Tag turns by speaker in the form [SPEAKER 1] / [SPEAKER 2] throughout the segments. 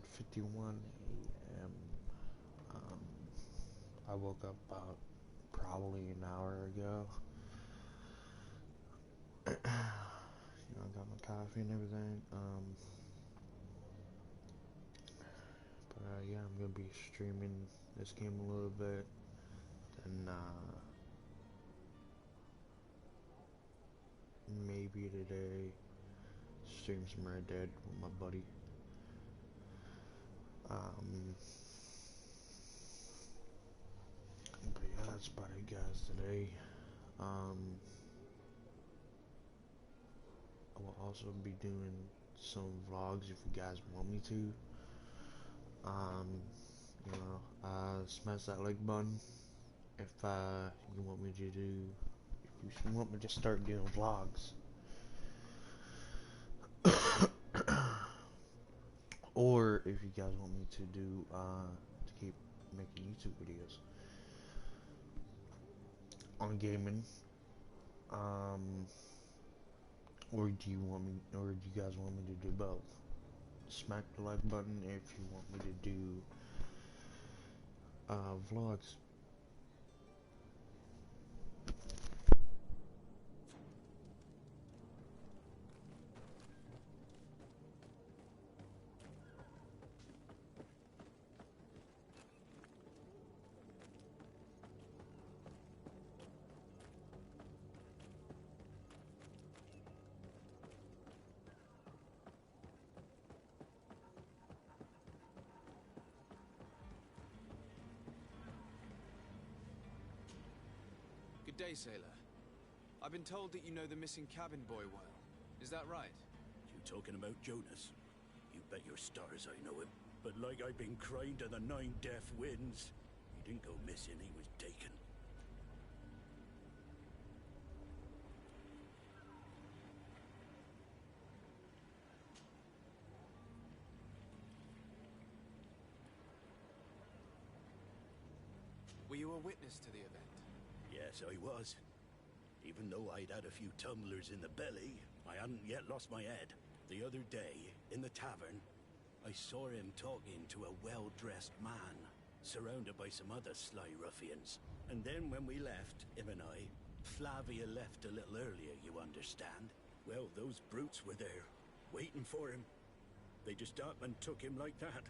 [SPEAKER 1] 9:51 a.m. I woke up about probably an hour ago. I got my coffee and everything. But yeah, I'm gonna be streaming this game a little bit, and maybe today stream some Red Dead with my buddy. But yeah, that's about it, guys, today. I will also be doing some vlogs if you guys want me to. Smash that like button if you want me to do, if you want me to start doing vlogs. Or if you guys want me to do, to keep making YouTube videos on gaming. Or do you guys want me to do both? Smack the like button if you want me to do vlogs.
[SPEAKER 2] Good day, sailor. I've been told that you know the missing cabin boy well. Is that right?
[SPEAKER 3] You talking about Jonas? You bet your stars I know him. But like I've been crying to the 9 deaf winds, he didn't go missing, he was taken.
[SPEAKER 2] Were you a witness to the event?
[SPEAKER 3] Yes, I was. Even though I'd had a few tumblers in the belly, I hadn't yet lost my head. The other day, in the tavern, I saw him talking to a well-dressed man, surrounded by some other sly ruffians. And then when we left, him and I, Flavia left a little earlier, you understand? Well, those brutes were there, waiting for him. They just up and took him like that.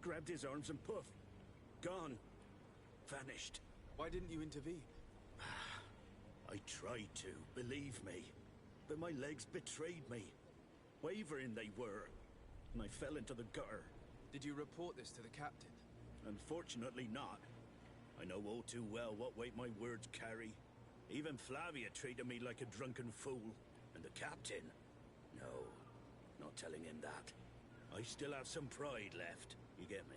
[SPEAKER 3] Grabbed his arms and poof, gone. Vanished.
[SPEAKER 2] Why didn't you intervene?
[SPEAKER 3] I tried to, believe me. But my legs betrayed me. Wavering they were. And I fell into the gutter.
[SPEAKER 2] Did you report this to the captain?
[SPEAKER 3] Unfortunately not. I know all too well what weight my words carry. Even Flavia treated me like a drunken fool. And the captain? No, not telling him that. I still have some pride left. You get me?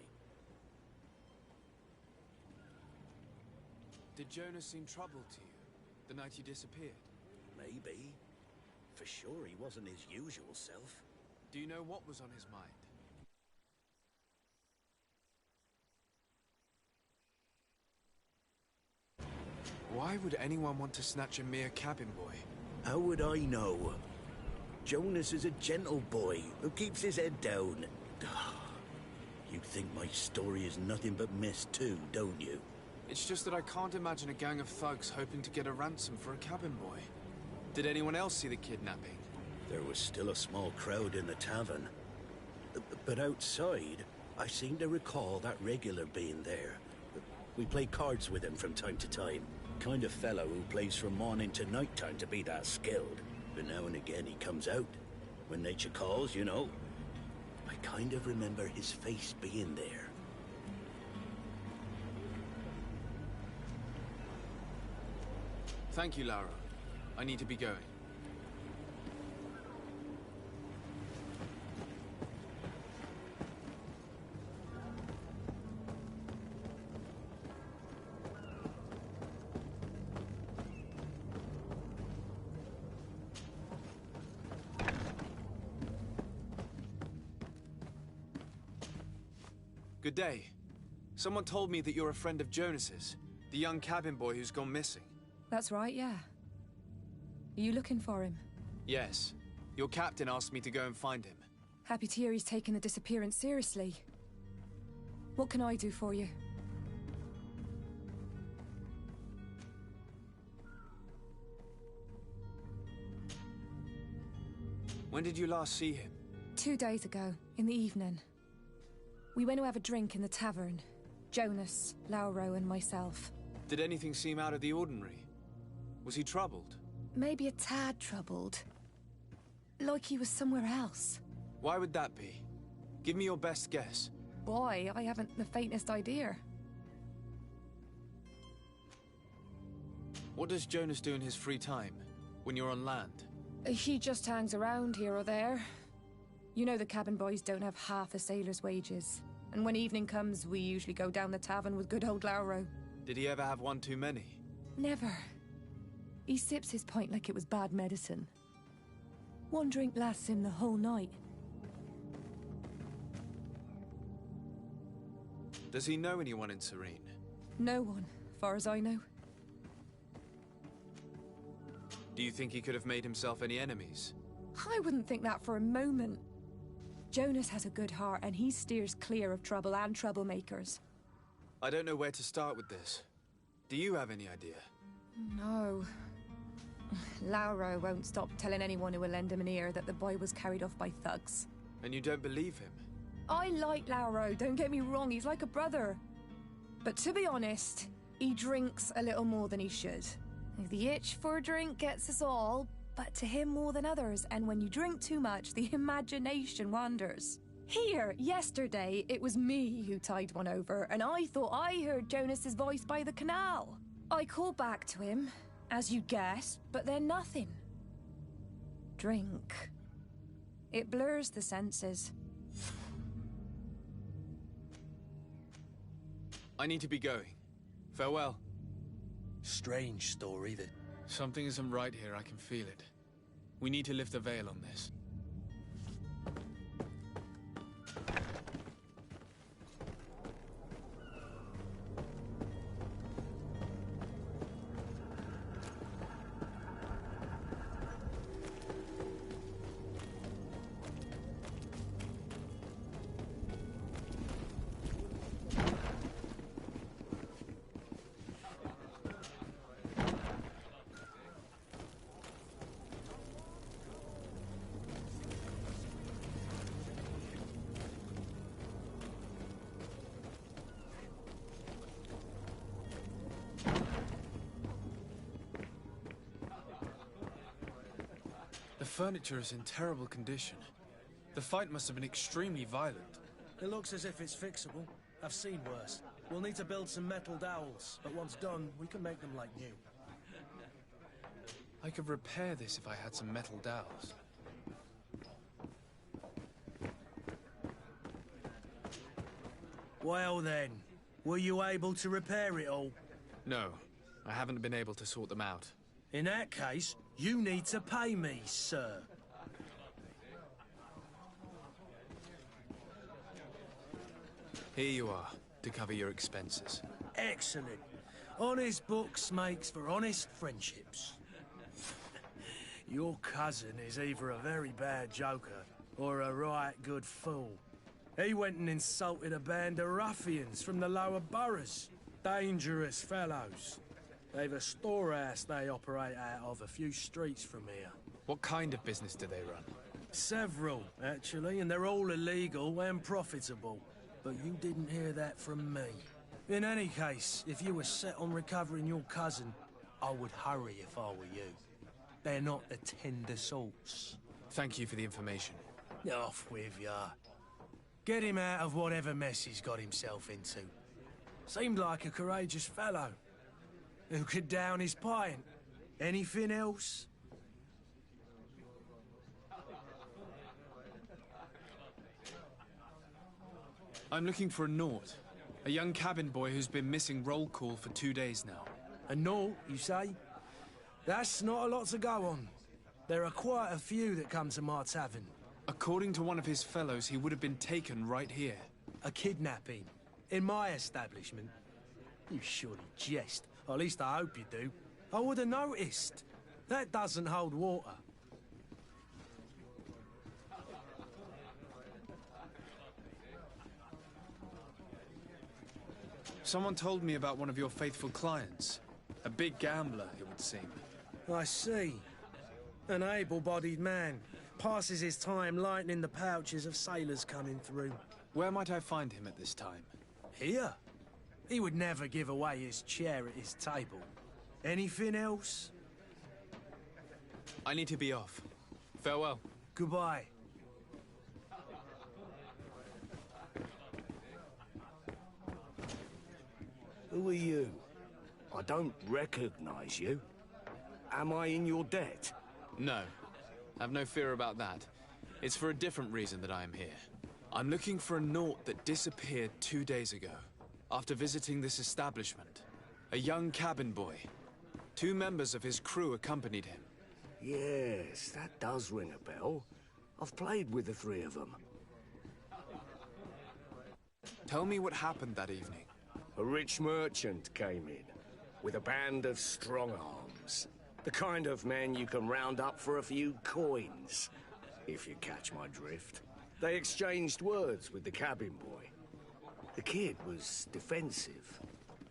[SPEAKER 2] Did Jonas seem troubled to you the night you disappeared?
[SPEAKER 3] Maybe. For sure he wasn't his usual self.
[SPEAKER 2] Do you know what was on his mind? Why would anyone want to snatch a mere cabin boy?
[SPEAKER 3] How would I know? Jonas is a gentle boy who keeps his head down. You think my story is nothing but mist too, don't you?
[SPEAKER 2] It's just that I can't imagine a gang of thugs hoping to get a ransom for a cabin boy. Did anyone else see the kidnapping?
[SPEAKER 3] There was still a small crowd in the tavern. But outside, I seem to recall that regular being there. We play cards with him from time to time. Kind of fellow who plays from morning to night time to be that skilled. But now and again he comes out. When nature calls, you know. I kind of remember his face being there.
[SPEAKER 2] Thank you, Lara. I need to be going. Good day. Someone told me that you're a friend of Jonas's, the young cabin boy who's gone missing.
[SPEAKER 4] That's right, yeah. Are you looking for him?
[SPEAKER 2] Yes. Your captain asked me to go and find him.
[SPEAKER 4] Happy to hear he's taken the disappearance seriously. What can I do for you?
[SPEAKER 2] When did you last see him?
[SPEAKER 4] 2 days ago, in the evening. We went to have a drink in the tavern. Jonas, Lauro, and myself.
[SPEAKER 2] Did anything seem out of the ordinary? Was he troubled?
[SPEAKER 4] Maybe a tad troubled. Like he was somewhere else.
[SPEAKER 2] Why would that be? Give me your best guess.
[SPEAKER 4] Boy, I haven't the faintest idea.
[SPEAKER 2] What does Jonas do in his free time, when you're on land?
[SPEAKER 4] He just hangs around here or there. You know the cabin boys don't have half a sailor's wages. And when evening comes, we usually go down the tavern with good old Lauro.
[SPEAKER 2] Did he ever have one too many?
[SPEAKER 4] Never. He sips his pint like it was bad medicine. One drink lasts him the whole night.
[SPEAKER 2] Does he know anyone in Serene?
[SPEAKER 4] No one, far as I know.
[SPEAKER 2] Do you think he could have made himself any enemies?
[SPEAKER 4] I wouldn't think that for a moment. Jonas has a good heart and he steers clear of trouble and troublemakers.
[SPEAKER 2] I don't know where to start with this. Do you have any idea?
[SPEAKER 4] No. Lauro won't stop telling anyone who will lend him an ear that the boy was carried off by thugs.
[SPEAKER 2] And you don't believe him?
[SPEAKER 4] I like Lauro, don't get me wrong, he's like a brother. But to be honest, he drinks a little more than he should. The itch for a drink gets us all, but to him more than others, and when you drink too much, the imagination wanders. Here, yesterday, it was me who tied one over, and I thought I heard Jonas's voice by the canal. I called back to him, as you guessed, but then nothing. Drink. It blurs the senses.
[SPEAKER 2] I need to be going. Farewell.
[SPEAKER 3] Strange story that...
[SPEAKER 2] Something isn't right here, I can feel it. We need to lift the veil on this. The furniture is in terrible condition. The fight must have been extremely violent.
[SPEAKER 5] It looks as if it's fixable. I've seen worse. We'll need to build some metal dowels, but once done, we can make them like new.
[SPEAKER 2] I could repair this if I had some metal dowels.
[SPEAKER 5] Well then, were you able to repair it all?
[SPEAKER 2] No, I haven't been able to sort them out.
[SPEAKER 5] In that case, you need to pay me, sir.
[SPEAKER 2] Here you are, to cover your expenses.
[SPEAKER 5] Excellent. Honest books makes for honest friendships. Your cousin is either a very bad joker or a right good fool. He went and insulted a band of ruffians from the lower boroughs. Dangerous fellows. They've a storehouse they operate out of a few streets from here.
[SPEAKER 2] What kind of business do they run?
[SPEAKER 5] Several, actually, and they're all illegal and profitable. But you didn't hear that from me. In any case, if you were set on recovering your cousin, I would hurry if I were you. They're not the tender sorts.
[SPEAKER 2] Thank you for the information.
[SPEAKER 5] Off with ya. Get him out of whatever mess he's got himself into. Seemed like a courageous fellow. Who could down his pint? Anything else?
[SPEAKER 2] I'm looking for a Nort. A young cabin boy who's been missing roll call for 2 days now.
[SPEAKER 5] A Nort, you say? That's not a lot to go on. There are quite a few that come to my tavern.
[SPEAKER 2] According to one of his fellows, he would have been taken right here.
[SPEAKER 5] A kidnapping? In my establishment? You surely jest. Or at least I hope you do. I would have noticed. That doesn't hold water.
[SPEAKER 2] Someone told me about one of your faithful clients. A big gambler, it would seem.
[SPEAKER 5] I see. An able-bodied man. Passes his time lightening the pouches of sailors coming through.
[SPEAKER 2] Where might I find him at this time?
[SPEAKER 5] Here? He would never give away his chair at his table. Anything else?
[SPEAKER 2] I need to be off. Farewell.
[SPEAKER 5] Goodbye.
[SPEAKER 3] Who are you? I don't recognize you. Am I in your debt?
[SPEAKER 2] No. Have no fear about that. It's for a different reason that I am here. I'm looking for a Naut that disappeared 2 days ago, after visiting this establishment. A young cabin boy. 2 members of his crew accompanied him.
[SPEAKER 3] Yes, that does ring a bell. I've played with the 3 of them.
[SPEAKER 2] Tell me what happened that evening.
[SPEAKER 3] A rich merchant came in, with a band of strong arms. The kind of men you can round up for a few coins, if you catch my drift. They exchanged words with the cabin boy. The kid was defensive,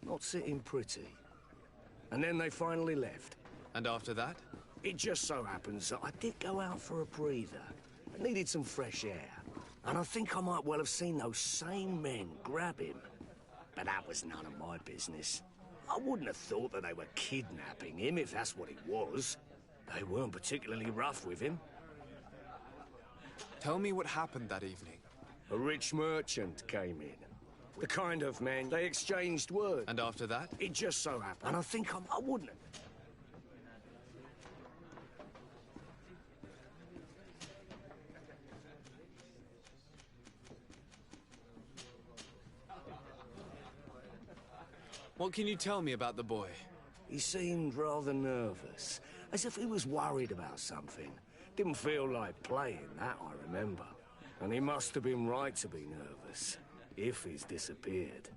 [SPEAKER 3] not sitting pretty. And then they finally left.
[SPEAKER 2] And after that?
[SPEAKER 3] It just so happens that I did go out for a breather. I needed some fresh air. And I think I might well have seen those same men grab him. But that was none of my business. I wouldn't have thought that they were kidnapping him, if that's what it was. They weren't particularly rough with him.
[SPEAKER 2] Tell me what happened that evening.
[SPEAKER 3] A rich merchant came in. The kind of men, they exchanged words.
[SPEAKER 2] And after that?
[SPEAKER 3] It just so happened. And I think I wouldn't have...
[SPEAKER 2] What can you tell me about the boy?
[SPEAKER 3] He seemed rather nervous, as if he was worried about something. Didn't feel like playing, that I remember. And he must have been right to be nervous, if he's disappeared.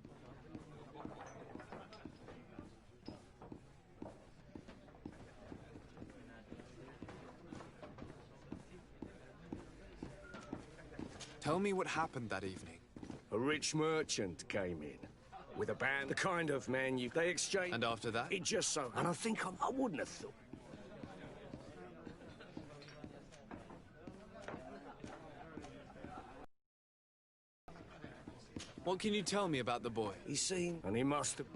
[SPEAKER 2] Tell me what happened that evening.
[SPEAKER 3] A rich merchant came in. With a band, the kind of men they exchanged...
[SPEAKER 2] And after that?
[SPEAKER 3] It just so... And I think I wouldn't have thought...
[SPEAKER 2] What can you tell me about the boy?
[SPEAKER 3] He seemed... And he must have...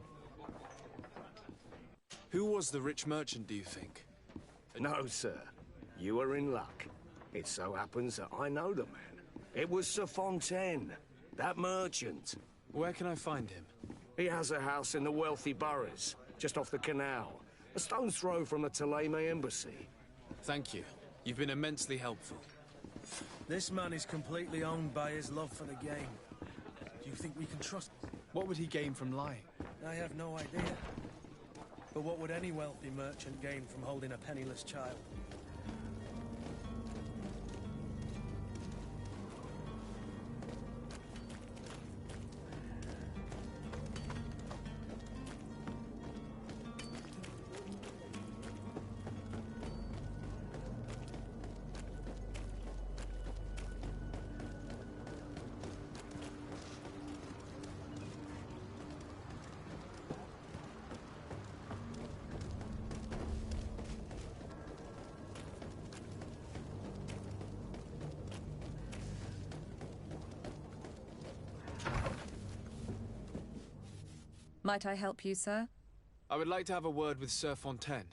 [SPEAKER 2] Who was the rich merchant, do you think?
[SPEAKER 3] No, sir. You are in luck. It so happens that I know the man. It was Sir Fontaine, that merchant.
[SPEAKER 2] Where can I find him?
[SPEAKER 3] He has a house in the wealthy boroughs, just off the canal. A stone's throw from the Thélème embassy.
[SPEAKER 2] Thank you. You've been immensely helpful.
[SPEAKER 5] This man is completely owned by his love for the game. Do you think we can trust...
[SPEAKER 2] What would he gain from lying?
[SPEAKER 5] I have no idea. But what would any wealthy merchant gain from holding a penniless child?
[SPEAKER 4] Might I help you, sir?
[SPEAKER 2] I would like to have a word with Sir Fontaine.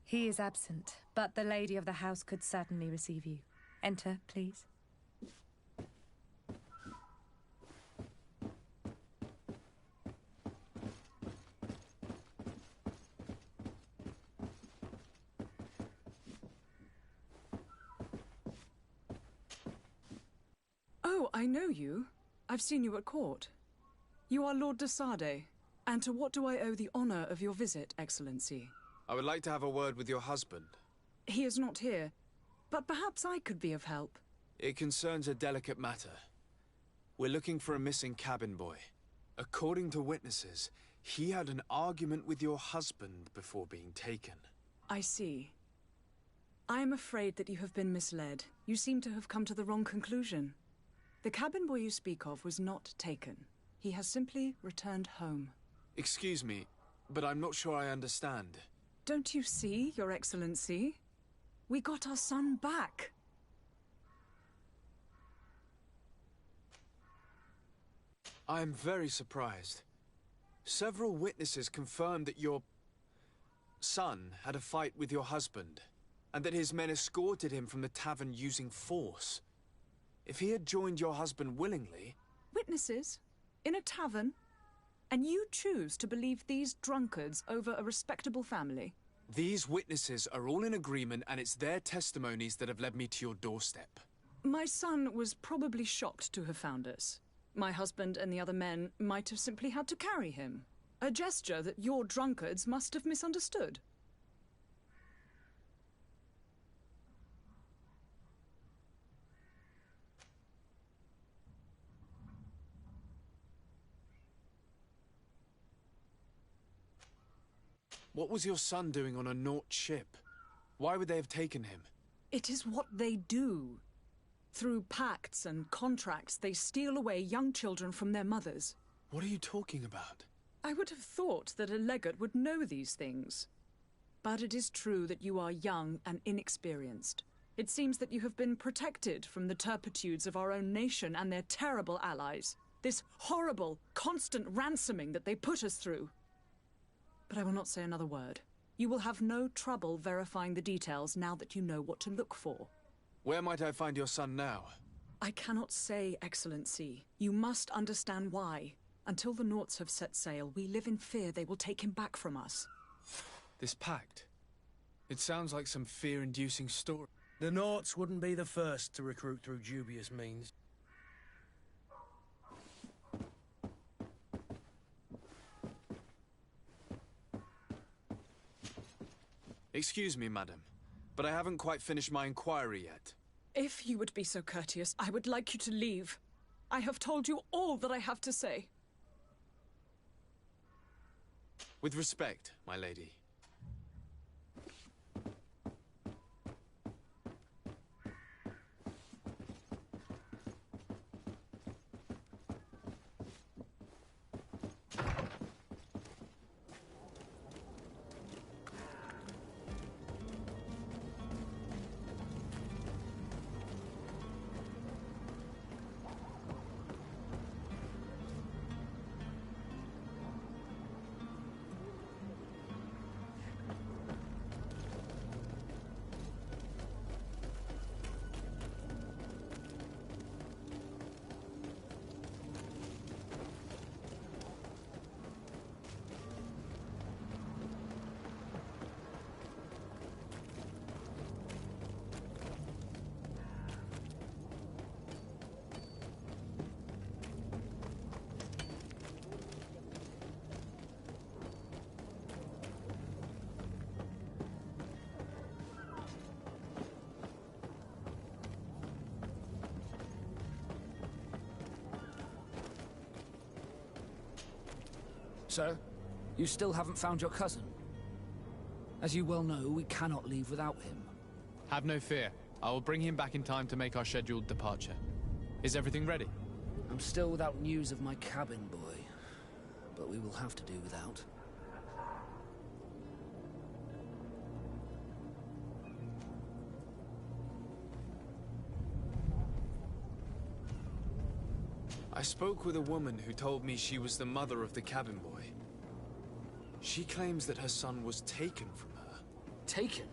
[SPEAKER 4] He is absent, but the lady of the house could certainly receive you. Enter, please.
[SPEAKER 6] Oh, I know you. I've seen you at court. You are Lord de Sade. And to what do I owe the honor of your visit, Excellency?
[SPEAKER 2] I would like to have a word with your husband.
[SPEAKER 6] He is not here, but perhaps I could be of help.
[SPEAKER 2] It concerns a delicate matter. We're looking for a missing cabin boy. According to witnesses, he had an argument with your husband before being taken.
[SPEAKER 6] I see. I am afraid that you have been misled. You seem to have come to the wrong conclusion. The cabin boy you speak of was not taken. He has simply returned home.
[SPEAKER 2] Excuse me, but I'm not sure I understand.
[SPEAKER 6] Don't you see, Your Excellency? We got our son back.
[SPEAKER 2] I am very surprised. Several witnesses confirmed that your son had a fight with your husband, and that his men escorted him from the tavern using force. If he had joined your husband willingly...
[SPEAKER 6] Witnesses? In a tavern? And you choose to believe these drunkards over a respectable family?
[SPEAKER 2] These witnesses are all in agreement, and it's their testimonies that have led me to your doorstep.
[SPEAKER 6] My son was probably shocked to have found us. My husband and the other men might have simply had to carry him. A gesture that your drunkards must have misunderstood.
[SPEAKER 2] What was your son doing on a Naut ship? Why would they have taken him?
[SPEAKER 6] It is what they do. Through pacts and contracts, they steal away young children from their mothers.
[SPEAKER 2] What are you talking about?
[SPEAKER 6] I would have thought that a legate would know these things. But it is true that you are young and inexperienced. It seems that you have been protected from the turpitudes of our own nation and their terrible allies. This horrible, constant ransoming that they put us through. But I will not say another word. You will have no trouble verifying the details now that you know what to look for.
[SPEAKER 2] Where might I find your son now?
[SPEAKER 6] I cannot say, Excellency. You must understand why. Until the Nauts have set sail, we live in fear they will take him back from us.
[SPEAKER 2] This pact? It sounds like some fear-inducing story.
[SPEAKER 5] The Nauts wouldn't be the first to recruit through dubious means.
[SPEAKER 2] Excuse me, madam, but I haven't quite finished my inquiry yet.
[SPEAKER 6] If you would be so courteous, I would like you to leave. I have told you all that I have to say.
[SPEAKER 2] With respect, my lady.
[SPEAKER 7] Sir, you still haven't found your cousin. As you well know, we cannot leave without him.
[SPEAKER 2] Have no fear. I will bring him back in time to make our scheduled departure. Is everything ready?
[SPEAKER 7] I'm still without news of my cabin boy, but we will have to do without.
[SPEAKER 2] I spoke with a woman who told me she was the mother of the cabin boy. She claims that her son was taken from her.
[SPEAKER 7] Taken?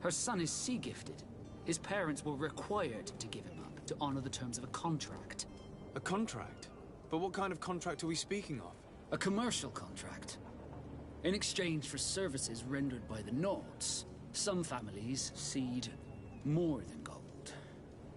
[SPEAKER 7] Her son is sea-gifted. His parents were required to give him up to honor the terms of a contract.
[SPEAKER 2] A contract? But what kind of contract are we speaking of?
[SPEAKER 7] A commercial contract. In exchange for services rendered by the Nauts, some families cede more than gold.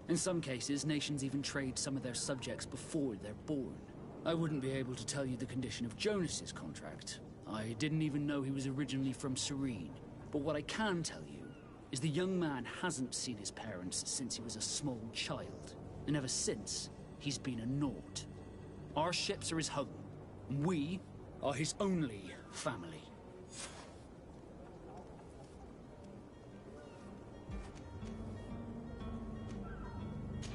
[SPEAKER 7] In some cases, nations even trade some of their subjects before they're born. I wouldn't be able to tell you the condition of Jonas's contract. I didn't even know he was originally from Serene. But what I can tell you is the young man hasn't seen his parents since he was a small child. And ever since, he's been a Naut. Our ships are his home. We are his only family.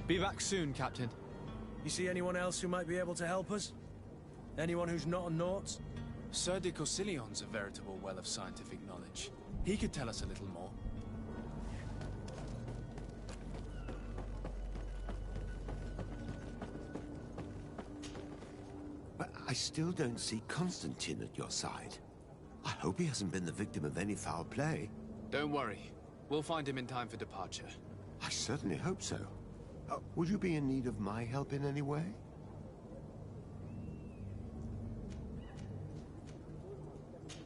[SPEAKER 2] Be back soon, Captain.
[SPEAKER 5] You see anyone else who might be able to help us? Anyone who's not a Naut?
[SPEAKER 2] Sir de Corsillion's a veritable well of scientific knowledge. He could tell us a little more.
[SPEAKER 8] But I still don't see Constantine at your side. I hope he hasn't been the victim of any foul play.
[SPEAKER 2] Don't worry. We'll find him in time for departure.
[SPEAKER 8] I certainly hope so. Would you be in need of my help in any way?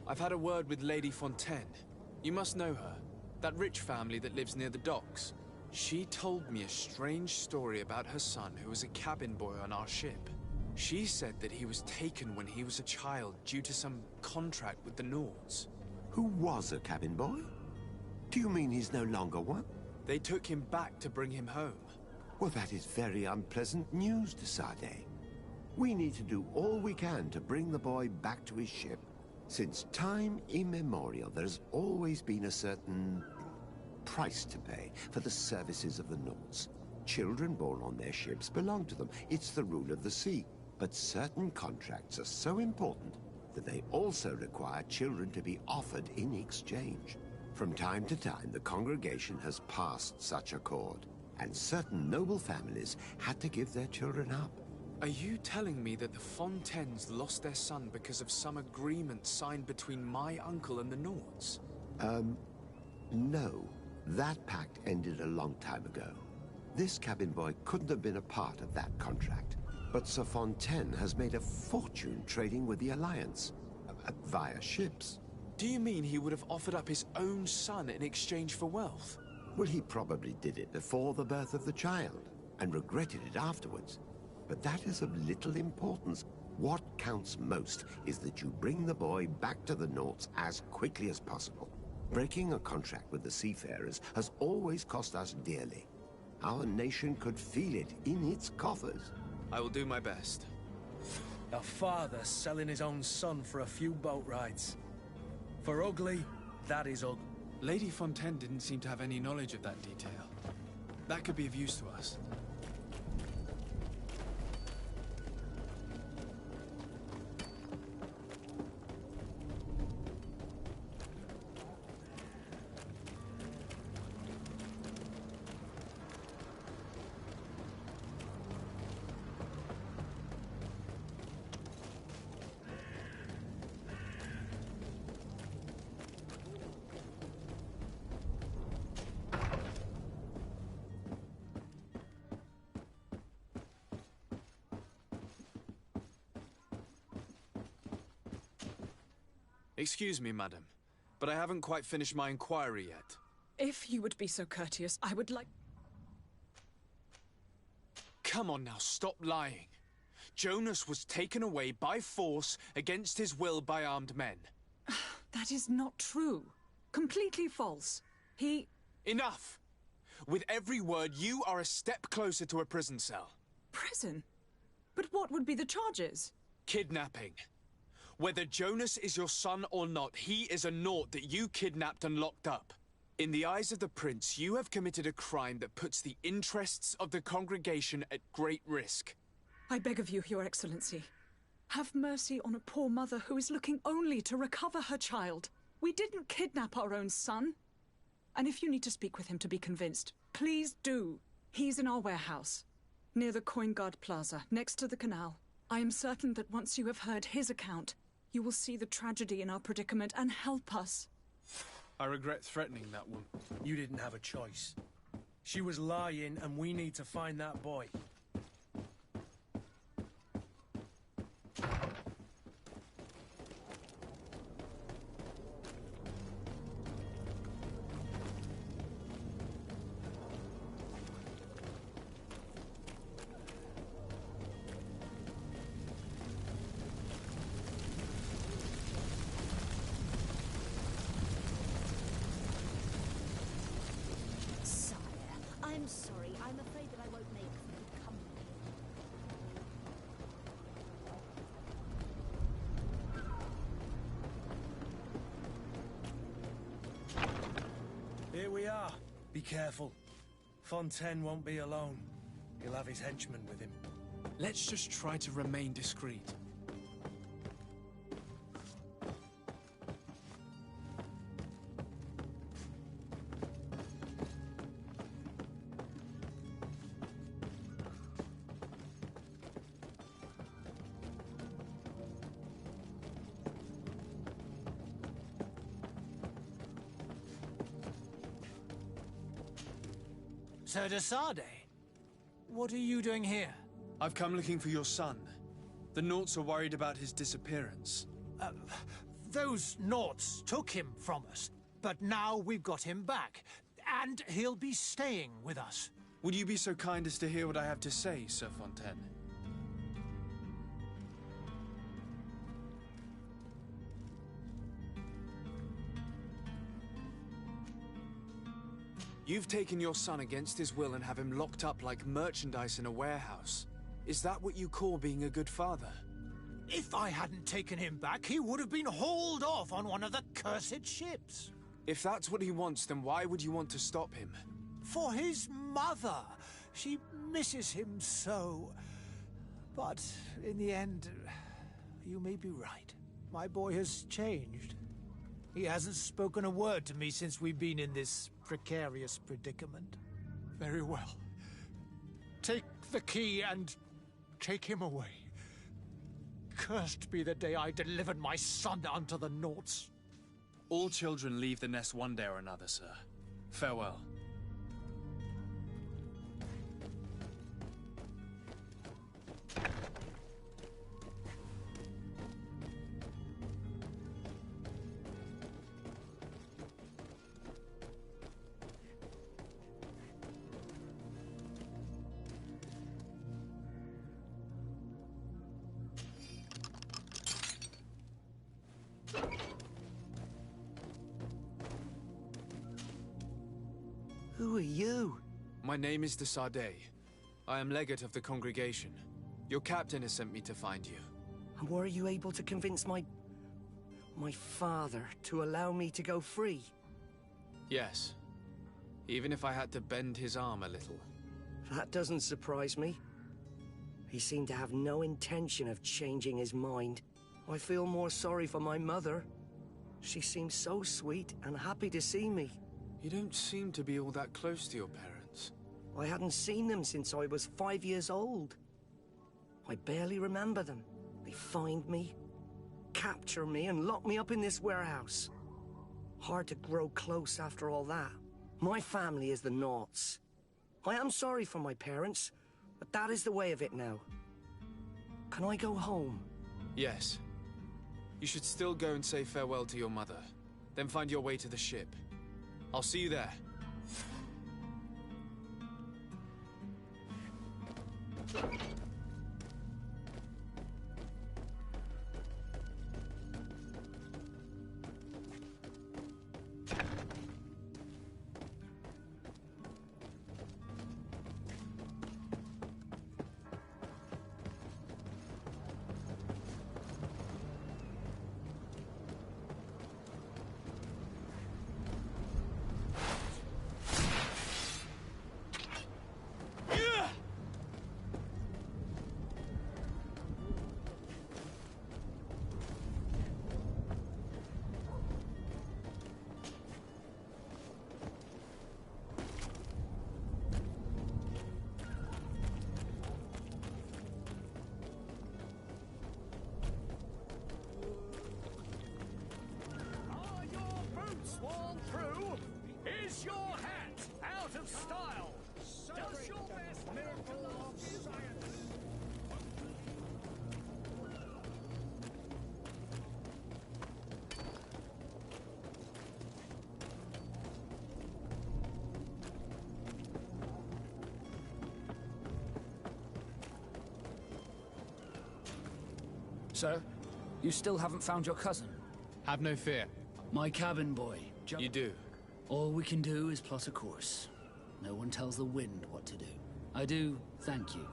[SPEAKER 2] I've had a word with Lady Fontaine. You must know her. That rich family that lives near the docks. She told me a strange story about her son who was a cabin boy on our ship. She said that he was taken when he was a child due to some contract with the Nords.
[SPEAKER 8] Who was a cabin boy? Do you mean he's no longer one?
[SPEAKER 2] They took him back to bring him home.
[SPEAKER 8] Well, that is very unpleasant news, de Sade. We need to do all we can to bring the boy back to his ship. Since time immemorial, there's always been a certain price to pay for the services of the Nords. Children born on their ships belong to them. It's the rule of the sea. But certain contracts are so important that they also require children to be offered in exchange. From time to time, the congregation has passed such accord, and certain noble families had to give their children up.
[SPEAKER 2] Are you telling me that the Fontaines lost their son because of some agreement signed between my uncle and the Nords?
[SPEAKER 8] No. That pact ended a long time ago. This cabin boy couldn't have been a part of that contract. But Sir Fontaine has made a fortune trading with the Alliance, via ships.
[SPEAKER 2] Do you mean he would have offered up his own son in exchange for wealth?
[SPEAKER 8] Well, he probably did it before the birth of the child, and regretted it afterwards. But that is of little importance. What counts most is that you bring the boy back to the Nords as quickly as possible. Breaking a contract with the seafarers has always cost us dearly. Our nation could feel it in its coffers.
[SPEAKER 2] I will do my best.
[SPEAKER 5] A father selling his own son for a few boat rides. For ugly, that is ugly.
[SPEAKER 2] Lady Fontaine didn't seem to have any knowledge of that detail. That could be of use to us. Excuse me, madam, but I haven't quite finished my inquiry yet.
[SPEAKER 6] If you would be so courteous, I would like...
[SPEAKER 2] Come on now, stop lying. Jonas was taken away by force against his will by armed men.
[SPEAKER 6] That is not true. Completely false. He...
[SPEAKER 2] Enough! With every word, you are a step closer to a prison cell.
[SPEAKER 6] Prison? But what would be the charges?
[SPEAKER 2] Kidnapping. Whether Jonas is your son or not, he is a Naut that you kidnapped and locked up. In the eyes of the Prince, you have committed a crime that puts the interests of the congregation at great risk.
[SPEAKER 6] I beg of you, Your Excellency. Have mercy on a poor mother who is looking only to recover her child. We didn't kidnap our own son. And if you need to speak with him to be convinced, please do. He's in our warehouse, near the Coin Guard Plaza, next to the canal. I am certain that once you have heard his account, you will see the tragedy in our predicament and help us.
[SPEAKER 2] I regret threatening that woman.
[SPEAKER 5] You didn't have a choice. She was lying, and we need to find that boy.
[SPEAKER 9] I'm sorry. I'm afraid that I won't make good company.
[SPEAKER 5] Here we are. Be careful. Fontaine won't be alone. He'll have his henchmen with him.
[SPEAKER 2] Let's just try to remain discreet.
[SPEAKER 10] Sir de Sade, what are you doing here?
[SPEAKER 2] I've come looking for your son. The Naughts are worried about his disappearance.
[SPEAKER 10] Those Naughts took him from us, but now we've got him back, and he'll be staying with us.
[SPEAKER 2] Would you be so kind as to hear what I have to say, Sir Fontaine? You've taken your son against his will and have him locked up like merchandise in a warehouse. Is that what you call being a good father?
[SPEAKER 10] If I hadn't taken him back, he would have been hauled off on one of the cursed ships.
[SPEAKER 2] If that's what he wants, then why would you want to stop him?
[SPEAKER 10] For his mother. She misses him so. But in the end, you may be right. My boy has changed. He hasn't spoken a word to me since we've been in this precarious predicament. Very well. Take the key and take him away. Cursed be the day I delivered my son unto the Naughts.
[SPEAKER 2] All children leave the nest one day or another, sir. Farewell.
[SPEAKER 11] Who are you?
[SPEAKER 2] My name is de Sade. I am legate of the congregation. Your captain has sent me to find you.
[SPEAKER 11] And were you able to convince my father to allow me to go free?
[SPEAKER 2] Yes. Even if I had to bend his arm a little.
[SPEAKER 11] That doesn't surprise me. He seemed to have no intention of changing his mind. I feel more sorry for my mother. She seemed so sweet and happy to see me.
[SPEAKER 2] You don't seem to be all that close to your parents.
[SPEAKER 11] I hadn't seen them since I was 5 years old. I barely remember them. They find me, capture me, and lock me up in this warehouse. Hard to grow close after all that. My family is the Naughts. I am sorry for my parents, but that is the way of it now. Can I go home?
[SPEAKER 2] Yes. You should still go and say farewell to your mother. Then find your way to the ship. I'll see you there.
[SPEAKER 10] Worn through? Is your hat out of style? Does your best miracle of science?
[SPEAKER 7] Sir, you still haven't found your cousin?
[SPEAKER 2] Have no fear.
[SPEAKER 7] My cabin boy.
[SPEAKER 2] You do.
[SPEAKER 7] All we can do is plot a course. No one tells the wind what to do. I do thank you.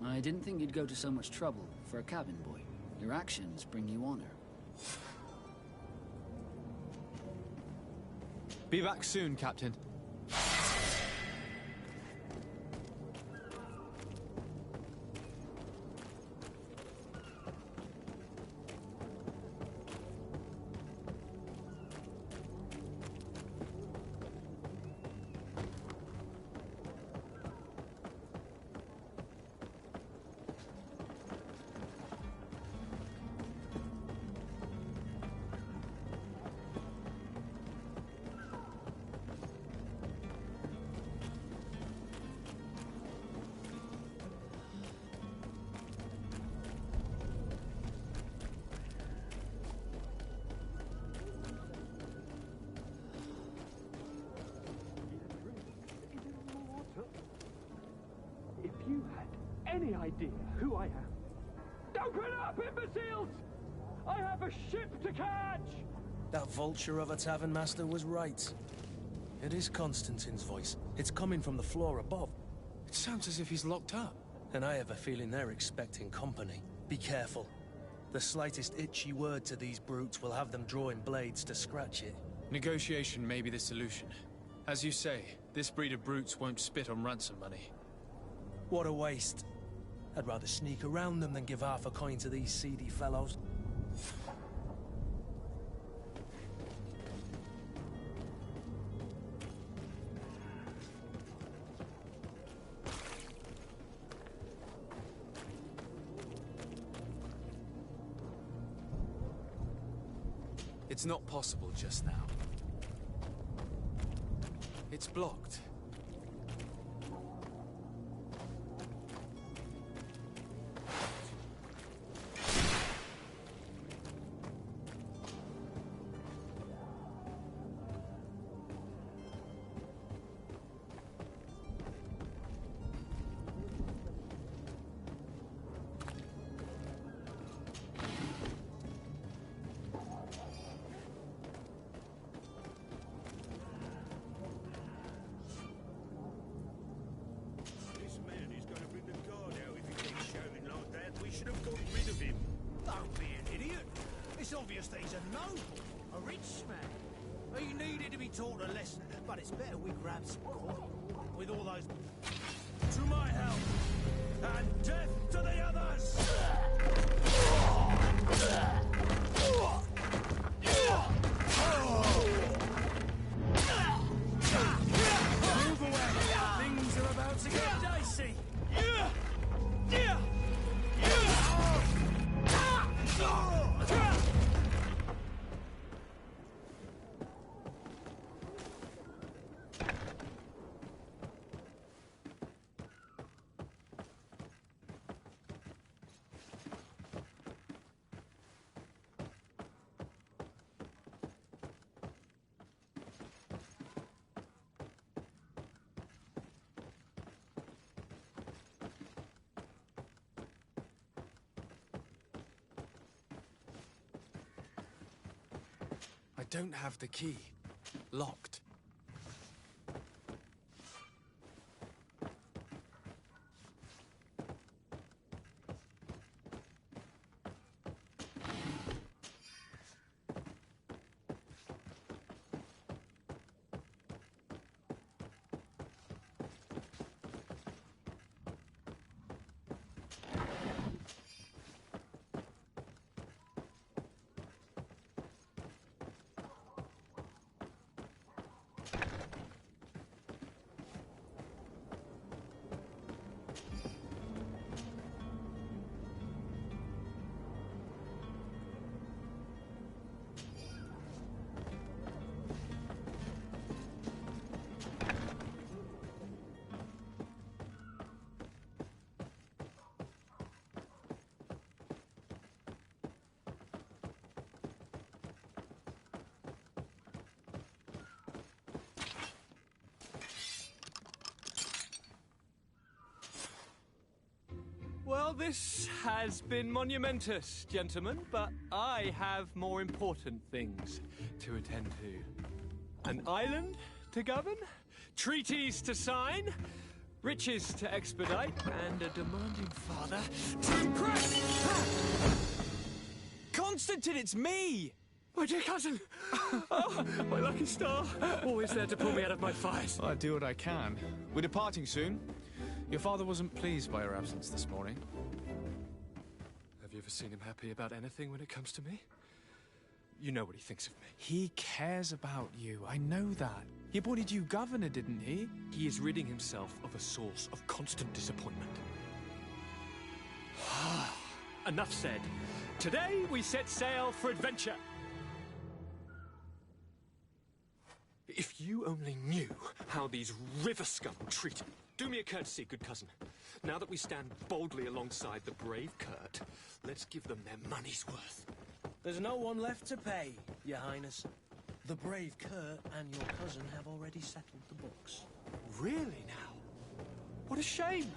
[SPEAKER 7] I didn't think you'd go to so much trouble for a cabin boy. Your actions bring you honor.
[SPEAKER 2] Be back soon, Captain.
[SPEAKER 12] any idea who I am? Open up, imbeciles! I have a ship to catch!
[SPEAKER 5] That vulture of a tavern master was right. It is Constantine's voice. It's coming from the floor above.
[SPEAKER 2] It sounds as if he's locked up.
[SPEAKER 5] And I have a feeling they're expecting company. Be careful. The slightest itchy word to these brutes will have them drawing blades to scratch it.
[SPEAKER 2] Negotiation may be the solution. As you say, this breed of brutes won't spit on ransom money.
[SPEAKER 5] What a waste. I'd rather sneak around them than give half a coin to these seedy fellows.
[SPEAKER 2] It's not possible just now. It's blocked.
[SPEAKER 10] It's obvious that he's a noble, a rich man. He needed to be taught a lesson, but it's better we grab some gold. With all those...
[SPEAKER 5] To my help! And death to the others! Move away! Things are about to get dicey!
[SPEAKER 2] I don't have the key. Locked.
[SPEAKER 12] Well, this has been monumentous, gentlemen, but I have more important things to attend to. An island to govern, treaties to sign, riches to expedite, and a demanding father to impress! Constantine, it's me! My dear cousin! Oh, my lucky star! Always there to pull me out of my fires.
[SPEAKER 2] I'll do what I can. We're departing soon. Your father wasn't pleased by your absence this morning.
[SPEAKER 12] Have you ever seen him happy about anything when it comes to me? You know what he thinks of me.
[SPEAKER 2] He cares about you. I know that. He appointed you governor, didn't he?
[SPEAKER 12] He is ridding himself of a source of constant disappointment. Enough said. Today we set sail for adventure. If you only knew how these river scum treat me. Do me a courtesy, good cousin. Now that we stand boldly alongside the brave Kurt, let's give them their money's worth.
[SPEAKER 5] There's no one left to pay, Your Highness. The brave Kurt and your cousin have already settled the books.
[SPEAKER 12] Really now? What a shame.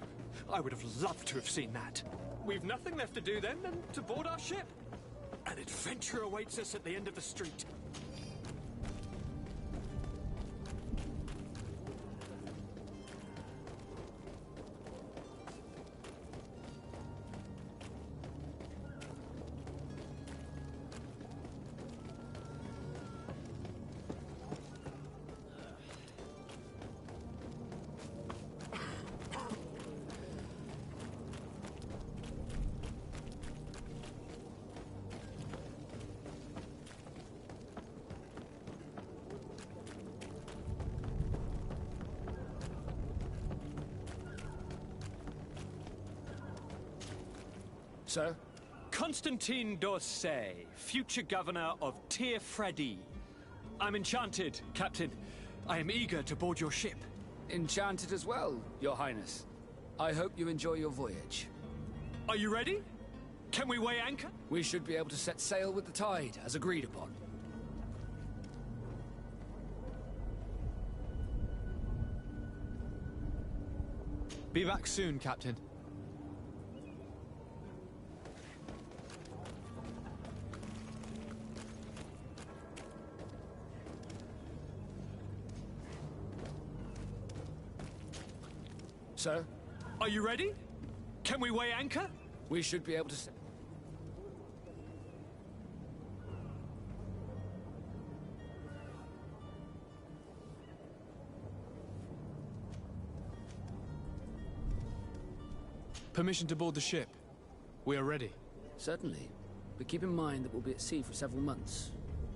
[SPEAKER 12] I would have loved to have seen that. We've nothing left to do then than to board our ship. An adventure awaits us at the end of the street.
[SPEAKER 7] Sir?
[SPEAKER 12] Constantine d'Orsay, future governor of Tir Fredi. I'm enchanted, Captain. I am eager to board your ship.
[SPEAKER 7] Enchanted as well, Your Highness. I hope you enjoy your voyage.
[SPEAKER 12] Are you ready? Can we weigh anchor?
[SPEAKER 7] We should be able to set sail with the tide, as agreed upon.
[SPEAKER 2] Be back soon, Captain.
[SPEAKER 7] Sir?
[SPEAKER 12] Are you ready? Can we weigh anchor?
[SPEAKER 7] We should be able to set...
[SPEAKER 2] Permission to board the ship. We are ready.
[SPEAKER 7] Certainly. But keep in mind that we'll be at sea for several months.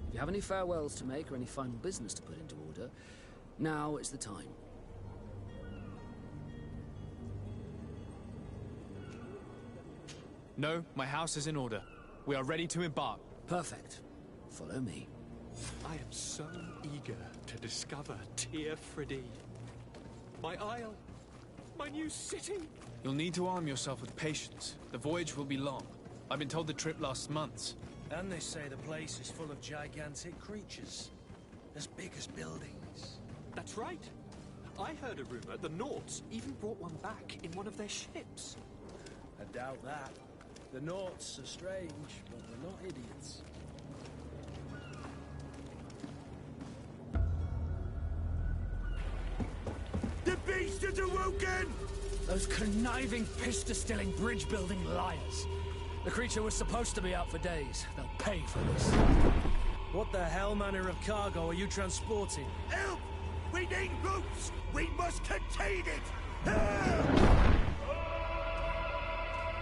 [SPEAKER 7] If you have any farewells to make or any final business to put into order, now is the time.
[SPEAKER 2] No, my house is in order. We are ready to embark.
[SPEAKER 7] Perfect. Follow me.
[SPEAKER 12] I am so eager to discover Tir Fredi. My isle. My new city.
[SPEAKER 2] You'll need to arm yourself with patience. The voyage will be long. I've been told the trip lasts months.
[SPEAKER 5] And they say the place is full of gigantic creatures. As big as buildings.
[SPEAKER 12] That's right. I heard a rumor the Nauts even brought one back in one of their ships.
[SPEAKER 5] I doubt that. The Nauts are strange, but they're not idiots.
[SPEAKER 3] The beast is awoken!
[SPEAKER 7] Those conniving, piss-distilling, bridge-building liars. The creature was supposed to be out for days. They'll pay for this.
[SPEAKER 5] What the hell manner of cargo are you transporting?
[SPEAKER 3] Help! We need ropes! We must contain it! Help!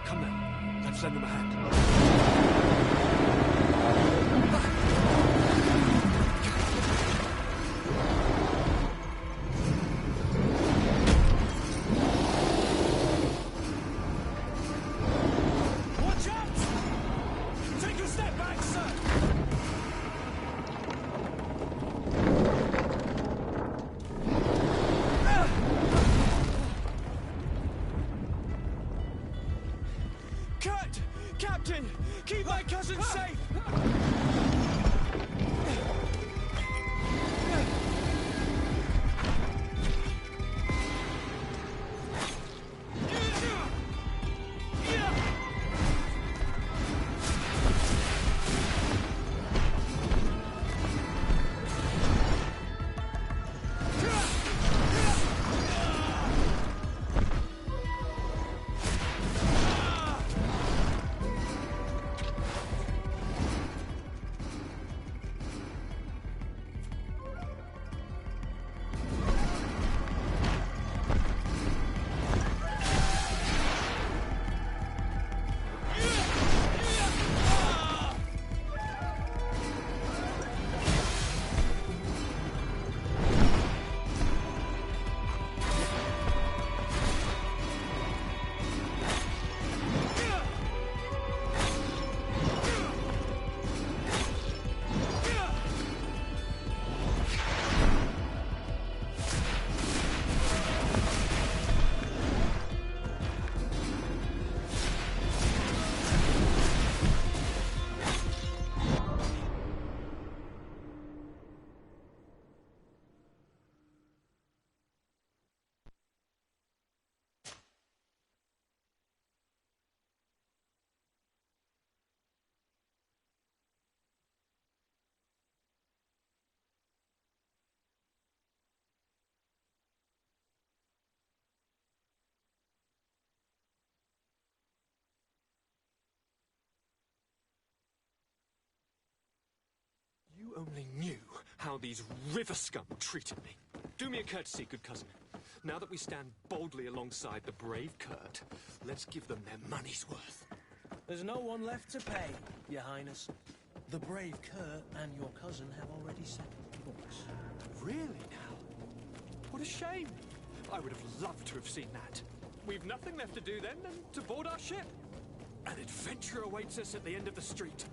[SPEAKER 12] Come then, let's lend them a hand.
[SPEAKER 5] Watch out! Take a step back, sir!
[SPEAKER 12] Captain! how these river scum treated me. Do me a courtesy, good cousin. Now that we stand boldly alongside the brave Kurt, let's give them their money's worth.
[SPEAKER 5] There's no one left to pay, Your Highness. The brave Kurt and your cousin have already settled the books.
[SPEAKER 12] Really now? What a shame. I would have loved to have seen that. We've nothing left to do then than to board our ship. An adventure awaits us at the end of the street.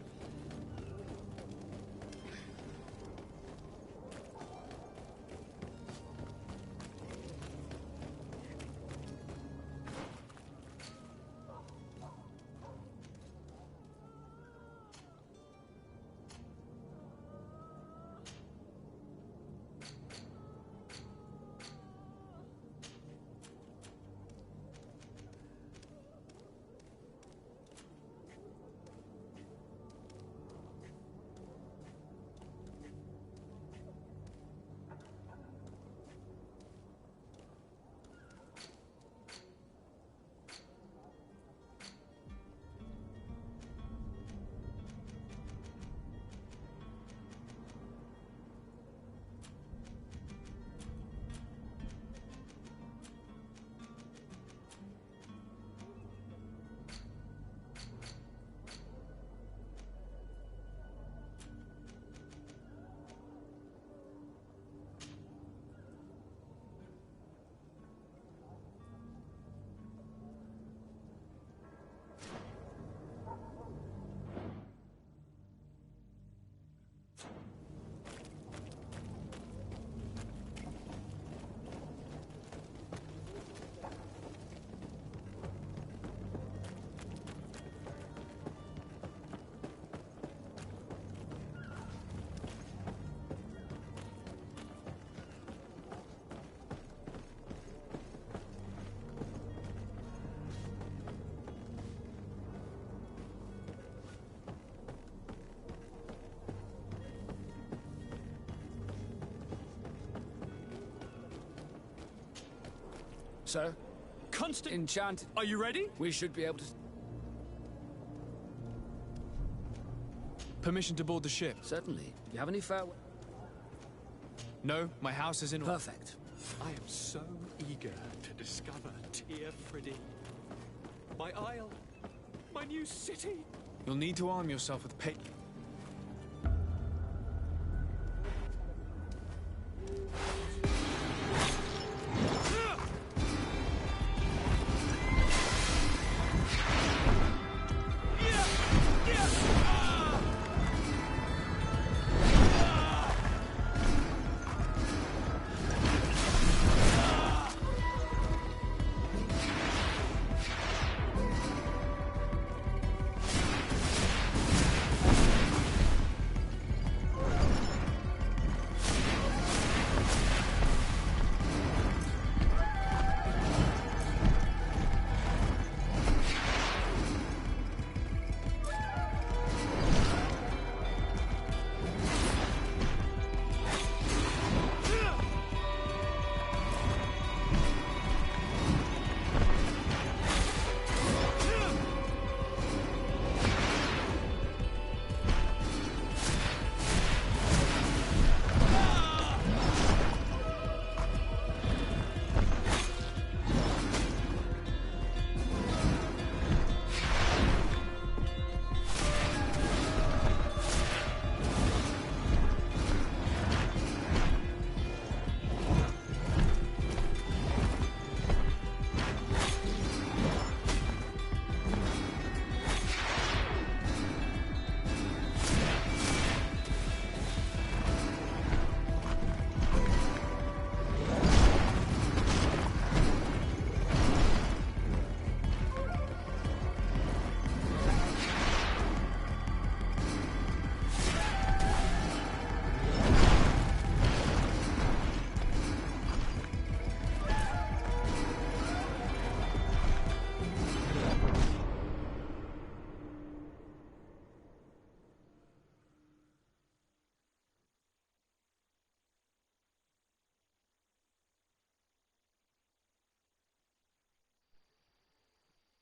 [SPEAKER 7] Sir?
[SPEAKER 12] Constant...
[SPEAKER 7] Enchanted.
[SPEAKER 12] Are you ready?
[SPEAKER 7] We should be able to...
[SPEAKER 2] Permission to board the ship?
[SPEAKER 7] Certainly. Do you have any farewell?
[SPEAKER 2] No, my house is in...
[SPEAKER 7] Perfect.
[SPEAKER 12] I am so eager to discover Tir Friddy. My isle. My new city.
[SPEAKER 2] You'll need to arm yourself with